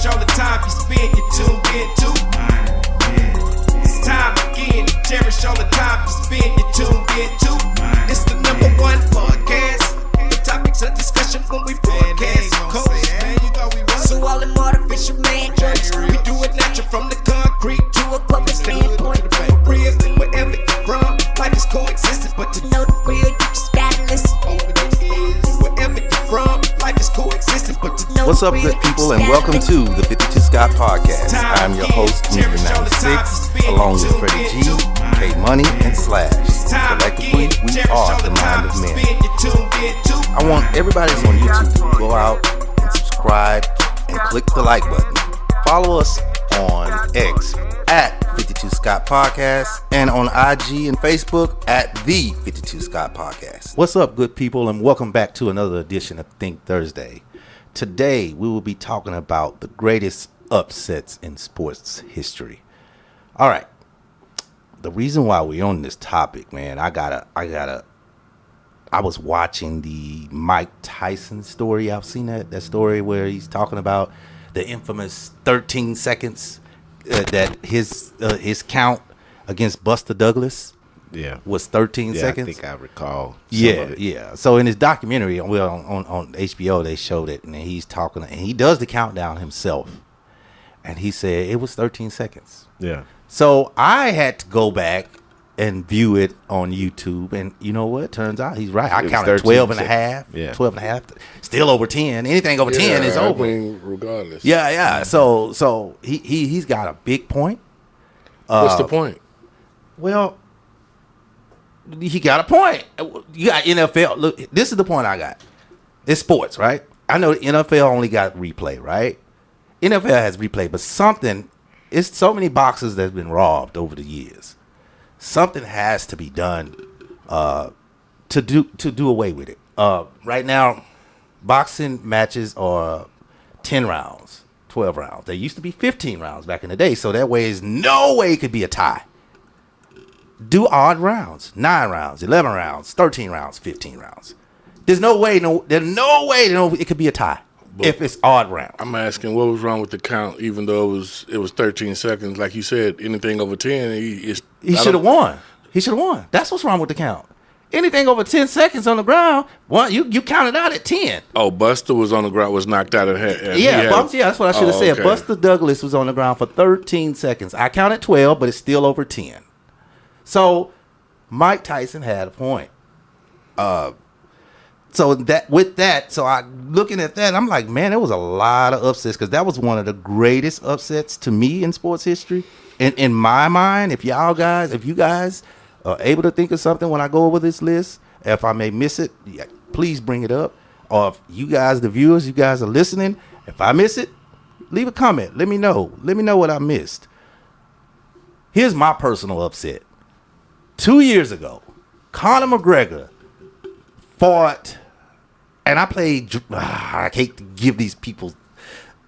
cherish all the time you spend, you tuned in to. It's time again to cherish all the time you spend, you tuned in to. It's the number one podcast. The topics of discussion when we broadcast. So all them artificial man jokes, we do it natural from the concrete to a public standpoint. Real, wherever you're from, life is coexisting, but to know the real, you just gotta listen. Wherever you're from, life is coexisting, but to know. What's up, good people, and welcome to the 52 Scott Podcast. I'm your host, Mr. 96, along with Freddie G, K Money, and Slash. Collectively, we are the Mind of Men. I want everybody that's on YouTube to go out and subscribe and click the like button. Follow us on X at 52 Scott Podcast and on IG and Facebook at the 52 Scott Podcast. What's up, good people, and welcome back to another edition of Think Thursday. Today we will be talking about the greatest upsets in sports history. All right. The reason why we're on this topic, man, I was watching the Mike Tyson story. I've seen that story where he's talking about the infamous 13 seconds that his count against Buster Douglas was 13 seconds. I think I recall. Yeah. So in his documentary, on HBO, they showed it, and he's talking, and he does the countdown himself, and he said it was 13 seconds. Yeah. So I had to go back and view it on YouTube, and you know what? Turns out he's right. I counted 12 and a half. Yeah. 12 and a half. Still over 10. Anything over 10 is over. I mean, regardless. Yeah. So he's got a big point. What's the point? Well, he got a point. You got NFL. Look, this is the point I got. It's sports, right? I know the NFL only got replay, right? NFL has replay, but it's so many boxes that's been robbed over the years. Something has to be done to do away with it. Right now, boxing matches are 10 rounds, 12 rounds. They used to be 15 rounds back in the day, so that way is no way it could be a tie. Do odd rounds, 9 rounds, 11 rounds, 13 rounds, 15 rounds. There's no way it could be a tie if it's odd rounds. I'm asking what was wrong with the count, even though it was 13 seconds. Like you said, anything over 10, he should have won. He should have won. That's what's wrong with the count. Anything over 10 seconds on the ground, well, you counted out at 10. Oh, Buster was on the ground, was knocked out of head. That's what I should have said. Okay. Buster Douglas was on the ground for 13 seconds. I counted 12, but it's still over 10. So Mike Tyson had a point. So I looking at that, I'm like, man, there was a lot of upsets, because that was one of the greatest upsets to me in sports history. In my mind, if you guys are able to think of something when I go over this list, if I may miss it, please bring it up. Or if you guys, the viewers, you guys are listening, if I miss it, leave a comment. Let me know. Let me know what I missed. Here's my personal upset. 2 years ago, Conor McGregor fought, and I played, I hate to give these people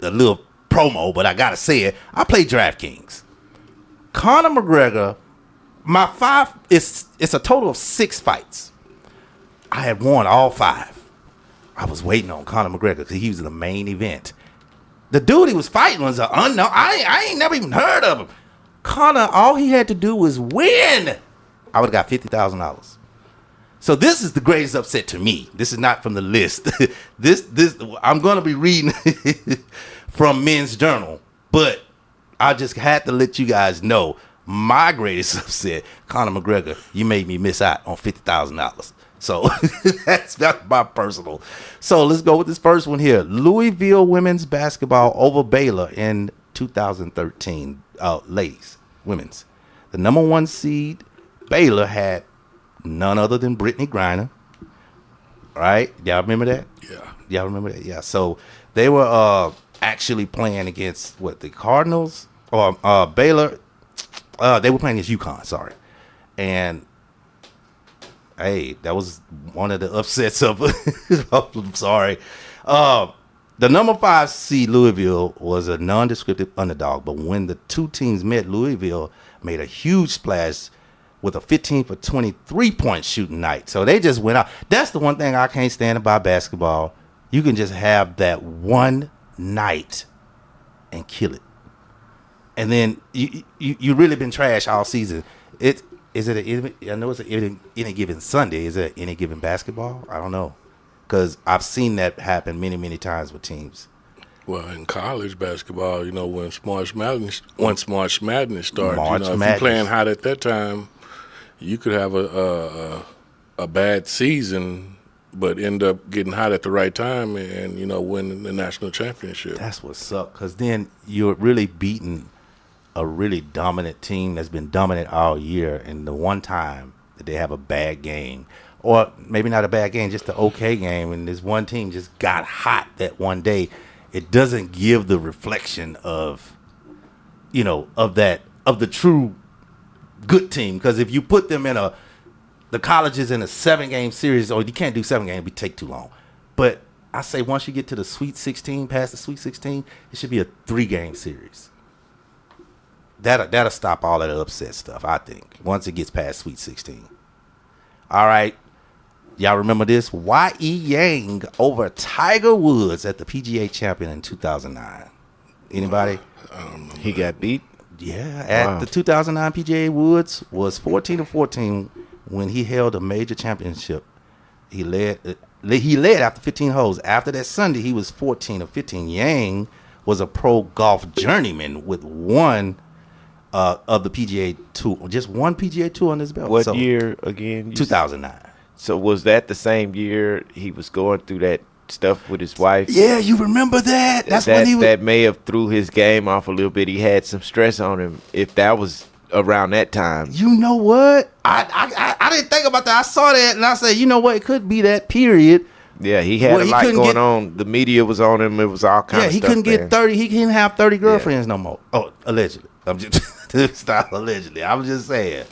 a little promo, but I got to say it. I played DraftKings. Conor McGregor, it's a total of 6 fights. I had won all 5. I was waiting on Conor McGregor because he was the main event. The dude he was fighting was an unknown. I ain't never even heard of him. Conor, all he had to do was win. I would have got $50,000. So this is the greatest upset to me. This is not from the list. This I'm going to be reading from Men's Journal, but I just had to let you guys know my greatest upset. Conor McGregor, you made me miss out on $50,000. So that's my personal. So let's go with this first one here. Louisville women's basketball over Baylor in 2013. Ladies, women's. The number 1 seed, Baylor, had none other than Brittany Griner. Right? Y'all remember that? Yeah. Y'all remember that? Yeah. So they were actually playing against the Cardinals or Baylor. They were playing against UConn. Sorry. And hey, that was one of the upsets of. I'm sorry. The number 5 seed Louisville was a nondescript underdog, but when the two teams met, Louisville made a huge splash with a 15 for 23 point shooting night. So they just went out. That's the one thing I can't stand about basketball. You can just have that one night and kill it. And then you really been trash all season. I know it's any given Sunday. Is it any given basketball? I don't know, because I've seen that happen many times with teams. Well, in college basketball, you know, when March Madness starts, if Madness. you're playing hot at that time, you could have a bad season, but end up getting hot at the right time and, you know, win the national championship. That's what's up, because then you're really beating a really dominant team that's been dominant all year, and the one time that they have a bad game, or maybe not a bad game, just an okay game, and this one team just got hot that one day, it doesn't give the reflection of, you know, of the true good team. Because if you put them in the colleges in a 7-game series, or you can't do 7 games, it would take too long. But I say once you get to the Sweet 16, past the Sweet 16, it should be a 3-game series. That'll stop all of the upset stuff, I think, once it gets past Sweet 16. All right. Y'all remember this? Y.E. Yang over Tiger Woods at the PGA Champion in 2009. Anybody? He got beat? Yeah. At the 2009 PGA, Woods was 14-14 when he held a major championship. He led after 15 holes. After that Sunday, he was 14-15. Yang was a pro golf journeyman with one of the PGA Tour, just one PGA Tour on his belt. What year again? 2009. So was that the same year he was going through that stuff with his wife? Yeah, you remember that? That's when he was. That may have threw his game off a little bit. He had some stress on him. If that was around that time, you know what? I didn't think about that. I saw that and I said, you know what? It could be that period. Yeah, he had a lot going on. The media was on him. It was all kinds of stuff. Yeah, he couldn't get 30. He couldn't have 30 girlfriends no more. Oh, allegedly. I'm just stop allegedly. I'm just saying.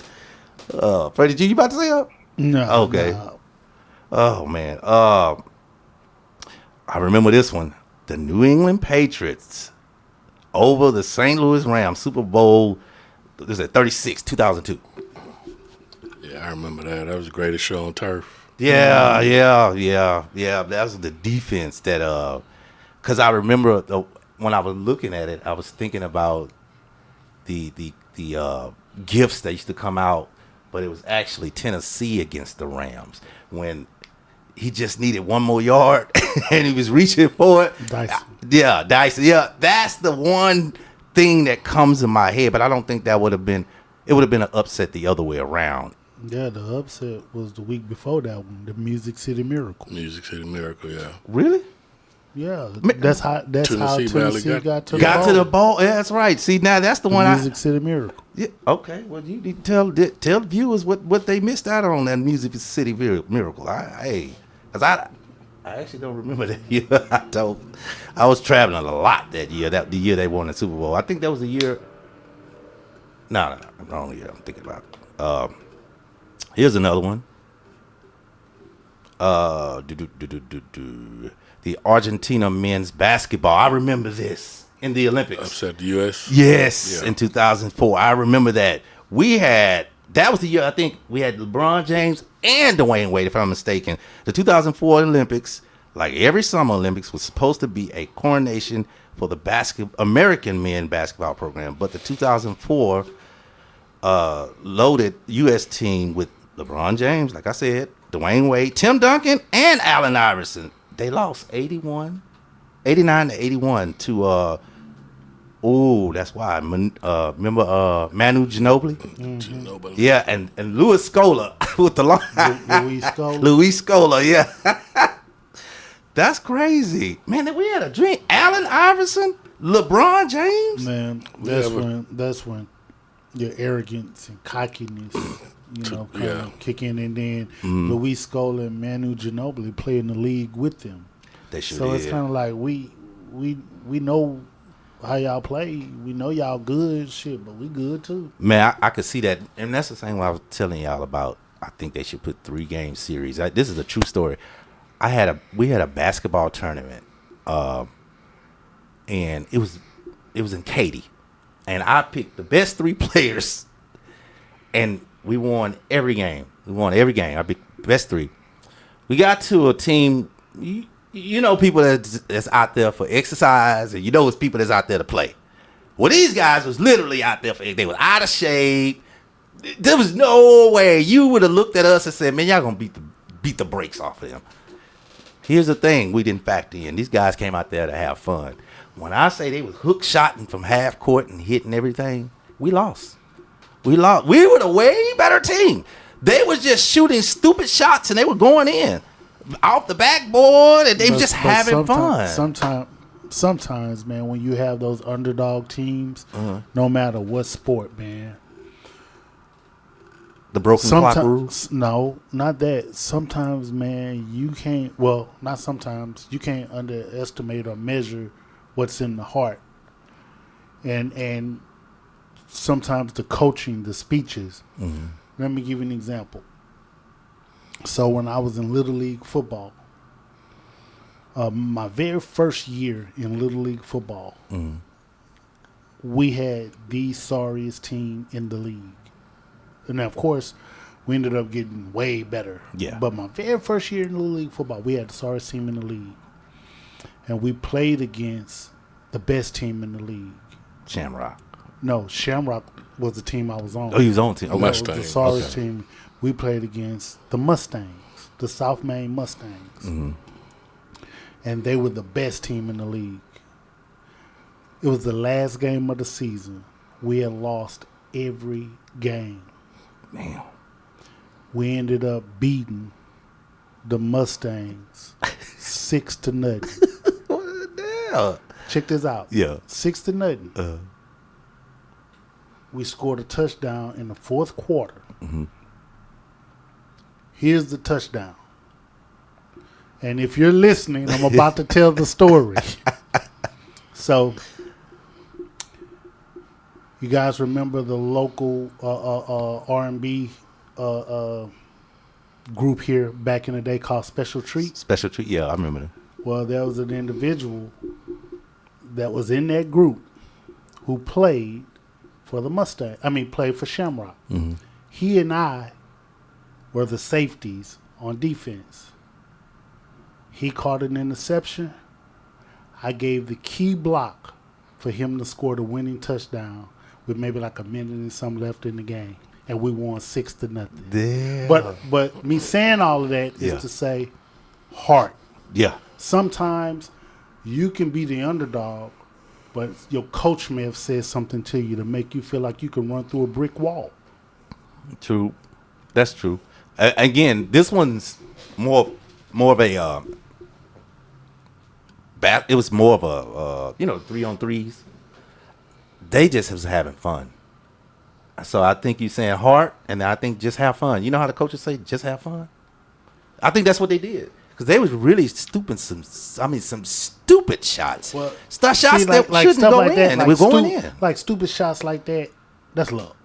Freddie G, you about to say something? No. Okay. No. Oh man. I remember this one. The New England Patriots over the St. Louis Rams, Super Bowl. This is at 36, 2002. Yeah, I remember that. That was the greatest show on turf. Yeah. That was the defense that. Because I remember when I was looking at it, I was thinking about the gifts that used to come out. But it was actually Tennessee against the Rams when he just needed one more yard and he was reaching for it. Dyson. Yeah, Dyson. Yeah, that's the one thing that comes in my head. But I don't think that would have been. It would have been an upset the other way around. Yeah, the upset was the week before that one, the Music City Miracle. Music City Miracle, yeah. Really? Yeah, that's how Tennessee got to the bowl. Yeah, that's right. See, now that's the one. Music City Miracle. Yeah, okay. Well, you need to tell the viewers what they missed out on that Music City Miracle. Because I actually don't remember that year. I was traveling a lot that year. The year they won the Super Bowl. I think that was the year. No, wrong year. I'm thinking about. Here's another one. The Argentina men's basketball. I remember this in the Olympics. Upset the U.S.? Yes, Yeah. in 2004. I remember that. That was the year I think we had LeBron James and Dwayne Wade, if I'm mistaken. The 2004 Olympics, like every Summer Olympics, was supposed to be a coronation for the American men basketball program. But the 2004 loaded U.S. team with LeBron James, like I said, Dwayne Wade, Tim Duncan, and Allen Iverson. They lost 89-81 to that's why. Remember Manu Ginobili? Mm-hmm. Ginobili. Yeah, and Louis Scola with the long Luis Scola. Luis Scola, yeah. That's crazy. Man, we had a dream. Allen Iverson, LeBron James. Man, that's when your arrogance and cockiness, kind of kick in, and then Luis Scola and Manu Ginobili play in the league with them. They sure So did. it's kind of like we know how y'all play. We know y'all good shit, but we good too. Man, I could see that, and that's the thing I was telling y'all about. I think they should put 3-game series. This is a true story. We had a basketball tournament, and it was in Katy, and I picked the best 3 players, and we won every game. I picked the best 3. We got to a team. You you know people that's out there for exercise, and you know it's people that's out there to play. Well, these guys was literally out there they were out of shape. There was no way you would have looked at us and said, "Man, y'all gonna beat the brakes off of them." Here's the thing we didn't factor in. These guys came out there to have fun. When I say they was hook shotting from half court and hitting everything, we lost. We lost. We were the way better team. They was just shooting stupid shots and they were going in off the backboard and they were just having fun. Sometimes, man, when you have those underdog teams, no matter what sport, man. The broken clock rule? No, not that. Sometimes, man, you can't. Well, not sometimes. You can't underestimate or measure what's in the heart, and sometimes the coaching, the speeches. Mm-hmm. Let me give you an example. So when I was in Little League football, my very first year in Little League football, we had the sorriest team in the league. And of course, we ended up getting way better. Yeah. But my very first year in Little League football, we had the sorriest team in the league. And we played against the best team in the league. Shamrock. No, Shamrock was the team I was on. Oh, he was on the team. Okay. Mustangs. The sorriest team. We played against the Mustangs, the South Main Mustangs. Mm-hmm. And they were the best team in the league. It was the last game of the season. We had lost every game. Damn. We ended up beating the Mustangs 6-0. What the hell? Check this out. Yeah. 6-0. We scored a touchdown in the fourth quarter. Mm-hmm. Here's the touchdown. And if you're listening, I'm about to tell the story. So, you guys remember the local R&B group here back in the day called Special Treat? Special Treat, yeah, I remember that. Well, there was an individual that was in that group who played for the Mustang. Played for Shamrock. Mm-hmm. He and I were the safeties on defense. He caught an interception. I gave the key block for him to score the winning touchdown with maybe like a minute and some left in the game, and we won 6-0. Damn. But me saying all of that is to say, heart. Yeah. Sometimes you can be the underdog, but your coach may have said something to you to make you feel like you can run through a brick wall. True. That's true. Again, this one's more of a it was more of a 3-on-3s. They just was having fun. So I think you're saying heart, and I think just have fun. You know how the coaches say just have fun? I think that's what they did. Because they was really some stupid shots. Well, shots that shouldn't go in, and we're going in. Like stupid shots like that, that's luck.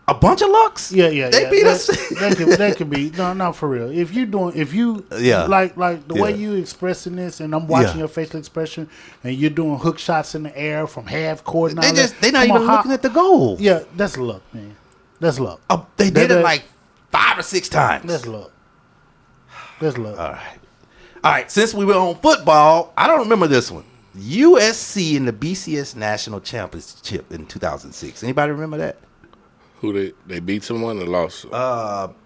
A bunch of lucks? Yeah. They beat us. That could be not for real. If you like the way you expressing this, and I'm watching your facial expression, and you're doing hook shots in the air from half court. And they're not even looking at the goal. Yeah, that's luck, man. That's luck. They did it like 5 or 6 times. That's luck. That's luck. All right. Since we were on football, I don't remember this one. USC in the BCS National Championship in 2006. Anybody remember that? Who they beat someone or lost?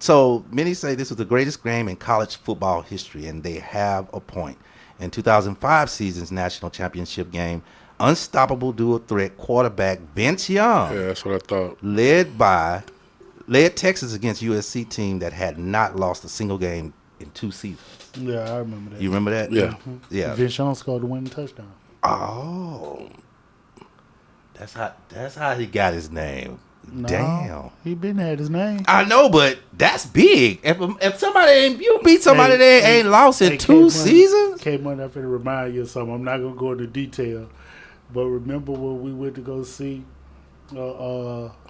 So many say this was the greatest game in college football history, and they have a point. In 2005 season's national championship game, unstoppable dual threat quarterback Vince Young, yeah, that's what I thought, led Texas against USC team that had not lost a single game in 2 seasons. Yeah, I remember that. You remember that? Yeah. Mm-hmm. Yeah. Vince Young scored the winning touchdown. Oh, that's how he got his name. No, damn, he been had his name. I know, but that's big. If somebody you beat somebody that ain't lost in 2 seasons. K-Money, I'm finna remind you of something. I'm not gonna go into detail, but remember when we went to go see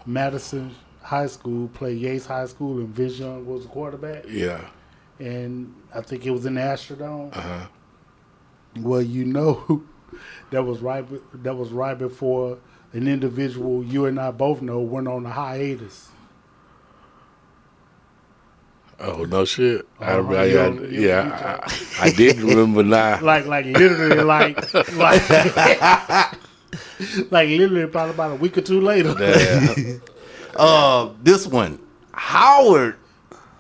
Madison High School play Yates High School, and Vince Young was the quarterback. Yeah, and I think it was in the Astrodome. Uh-huh. Well, that was right before an individual you and I both know went on a hiatus. Oh no shit! I You didn't remember now. like literally like like literally probably about a week or two later. This one, Howard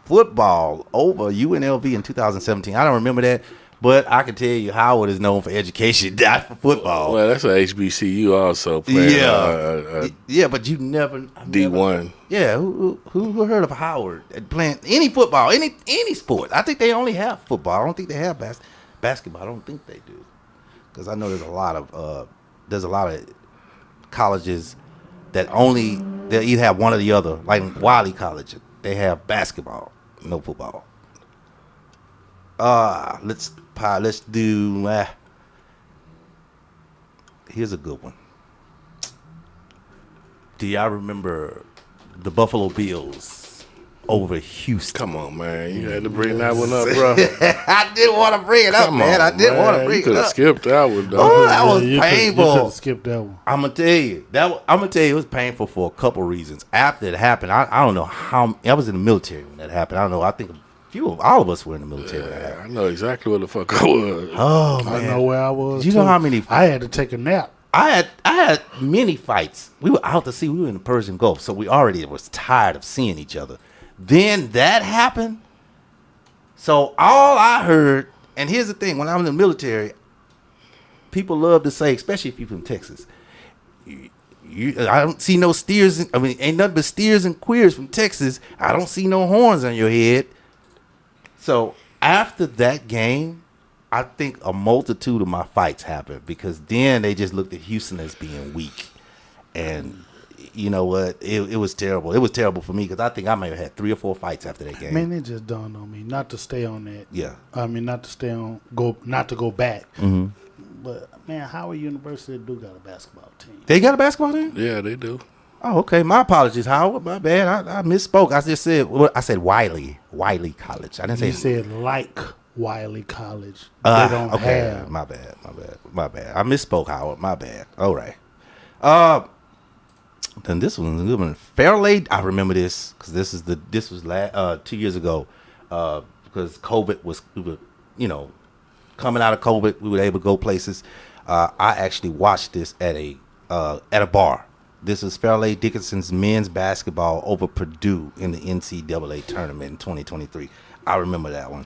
football over UNLV in 2017. I don't remember that, but I can tell you Howard is known for education, not for football. Well, that's a HBCU also playing. Yeah, but you never D1. Yeah, who heard of Howard playing any football, any sport? I think they only have football. I don't think they have basketball. I don't think they do, because I know there's a lot of colleges that they'll either have one or the other. Like Wiley College, they have basketball, no football. Let's do. Here's a good one. Do y'all remember the Buffalo Bills over Houston? Come on, man. You had to bring that one up, bro. I didn't want to bring it up, man. I didn't want to bring it You could have up. skipped that one, though. Oh, that was You painful. could skip that one. I'm gonna tell you it was painful for a couple reasons. After it happened, I don't know how. I was in the military when that happened. I don't know. I think all of us were in the military when that happened. I know exactly what the fuck I was. Oh I man, know where I was. Do you know too. how many? I had to take a nap. I had many fights. We were out to sea. We were in the Persian Gulf, so we already was tired of seeing each other. Then that happened. So all I heard, and here's the thing: when I was in the military, people love to say, especially if you're from Texas, I don't see no steers. Ain't nothing but steers and queers from Texas. I don't see no horns on your head. So after that game, I think a multitude of my fights happened, because then they just looked at Houston as being weak. And you know what? It was terrible. It was terrible for me, because I think I may have had 3 or 4 fights after that game. Man, it just dawned on me not to stay on that. Yeah. I mean, not to go back. Mm-hmm. But man, Howard University do got a basketball team. They got a basketball team? Yeah, they do. Oh, okay. My apologies, Howard. My bad. I misspoke. I just said Wiley College. I didn't say. You said like Wiley College. They don't have. My bad. I misspoke, Howard. My bad. All right. Then this one's a good one. Fairleigh. I remember this because this was 2 years ago. Because COVID we were coming out of COVID, we were able to go places. I actually watched this at a bar. This is Fairleigh Dickinson's men's basketball over Purdue in the NCAA tournament in 2023. I remember that one.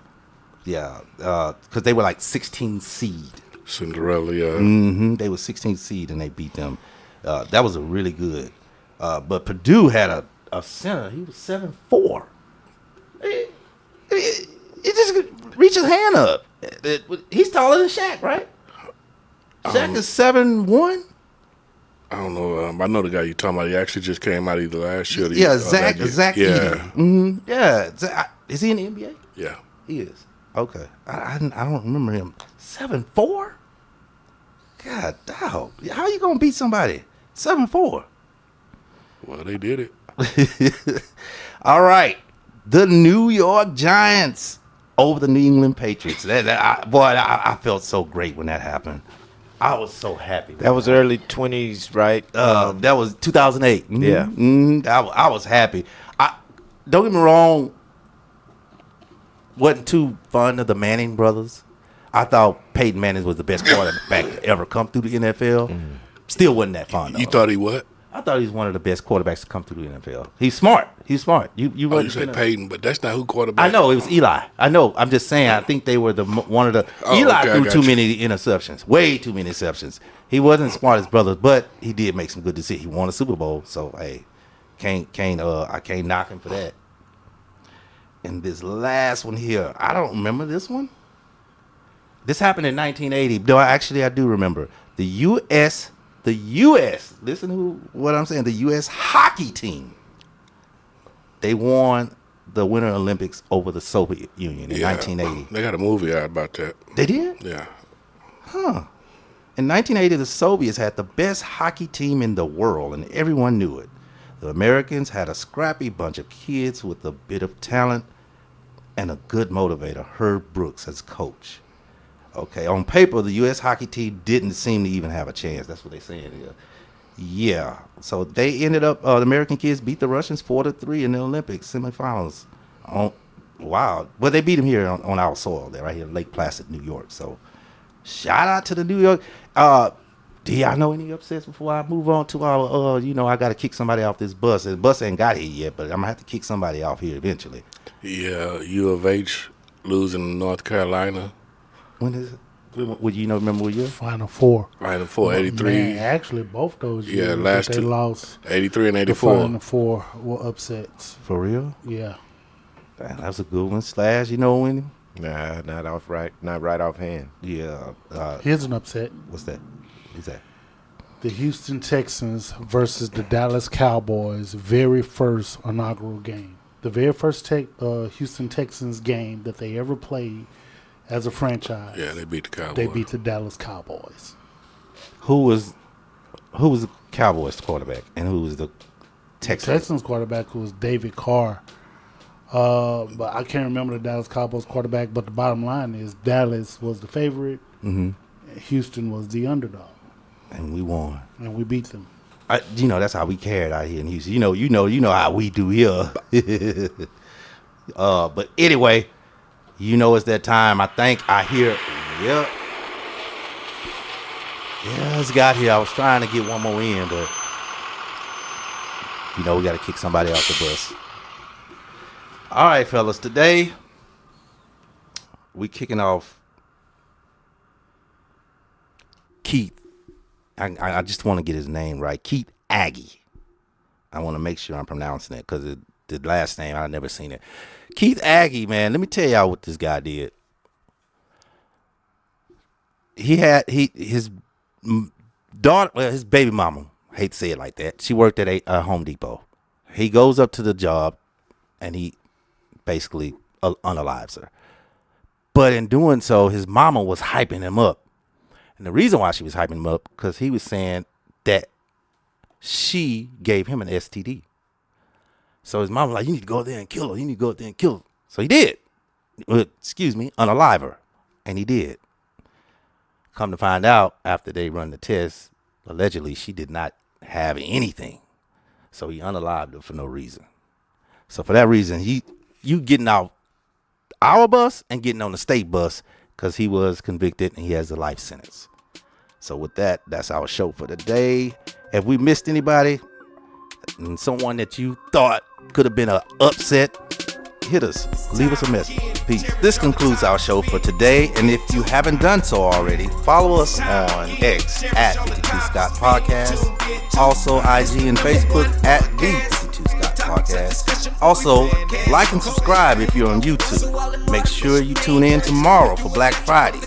Yeah, because they were like 16 seed. Cinderella, yeah. Mm-hmm. They were 16 seed and they beat them. That was a really good. But Purdue had a center. He was 7'4". He just reached his hand up. He's taller than Shaq, right? Shaq is 7'1". I don't know. I know the guy you're talking about. He actually just came out either last year. Yeah, Zach Yeah. Edey. Yeah. Is he in the NBA? Yeah. He is. Okay. I don't remember him. 7'4"? God, dog. How you going to beat somebody? 7'4". Well, they did it. All right. The New York Giants over the New England Patriots. I felt so great when that happened. I was so happy. That was early 20s, right? That was 2008. Mm-hmm. Yeah. Mm-hmm. I was happy. Don't get me wrong. Wasn't too fond of the Manning brothers. I thought Peyton Manning was the best quarterback to ever come through the NFL. Mm-hmm. Still wasn't that fond of him. You thought he what? I thought he was one of the best quarterbacks to come through the NFL. He's smart. You said Peyton, but that's not who quarterback. I know it was Eli. I know. I'm just saying. I think they were one of the. Eli threw too many interceptions. Way too many interceptions. He wasn't as smart as brothers, but he did make some good decisions. He won a Super Bowl, so hey, I can't knock him for that. And this last one here, I don't remember this one. This happened in 1980. No, I do remember the U.S. Listen to what I'm saying. The U.S. hockey team. They won the Winter Olympics over the Soviet Union in 1980. They got a movie out about that. They did? Yeah. Huh. In 1980, the Soviets had the best hockey team in the world, and everyone knew it. The Americans had a scrappy bunch of kids with a bit of talent and a good motivator, Herb Brooks, as coach. Okay, on paper, the U.S. hockey team didn't seem to even have a chance. That's what they're saying here. Yeah, so they ended up, the American kids beat the Russians 4-3 in the Olympics semifinals. Wow. Well, they beat him here on our soil. They're right here in Lake Placid, New York. So, shout out to the New York. Do y'all know any upsets before I move on to our, I got to kick somebody off this bus. The bus ain't got here yet, but I'm going to have to kick somebody off here eventually. Yeah, U of H losing to North Carolina. When is it? Would you remember what year? Final Four. Final Four, 83. Man, actually, both those years. Yeah, last they two. lost. 83 and The 84. Final Four were upsets. For real? Yeah. Damn, that was a good one. Slash, you know when? Nah, not right offhand. Yeah. Here's an upset. What's that? Who's that? The Houston Texans versus the Dallas Cowboys' very first inaugural game. The very first Houston Texans game that they ever played as a franchise. Yeah, they beat the Cowboys. They beat the Dallas Cowboys. Who was the Cowboys quarterback and who was the Texans? Texans quarterback was David Carr. But I can't remember the Dallas Cowboys quarterback, but the bottom line is Dallas was the favorite. Mm-hmm. Houston was the underdog. And we won. And we beat them. That's how we carried out here in Houston. You know how we do here. But anyway, it's that time. I think I hear. Yep. Yeah, it's got here. I was trying to get one more in, but we got to kick somebody off the bus. All right, fellas. Today we kicking off Keith. I just want to get his name right. Keith Aggie. I want to make sure I'm pronouncing it because the last name, I've never seen it. Keith Aggie, man, let me tell y'all what this guy did. His daughter, his baby mama, I hate to say it like that. She worked at a Home Depot. He goes up to the job and he basically unalives her. But in doing so, his mama was hyping him up. And the reason why she was hyping him up, because he was saying that she gave him an STD. So his mom was like, you need to go out there and kill her. You need to go out there and kill her. So he did. Unalive her. And he did. Come to find out, after they run the test, allegedly she did not have anything. So he unalived her for no reason. So for that reason, you getting out our bus and getting on the state bus, because he was convicted and he has a life sentence. So with that, that's our show for today. If we missed anybody and someone that you thought could have been an upset, hit us. Leave us a message. Peace. This concludes our show for today. And if you haven't done so already, follow us on X at 52 Scott Podcast. Also IG and Facebook at the 52 Scott Podcast. Also, like and subscribe if you're on YouTube. Make sure you tune in tomorrow for Black Friday.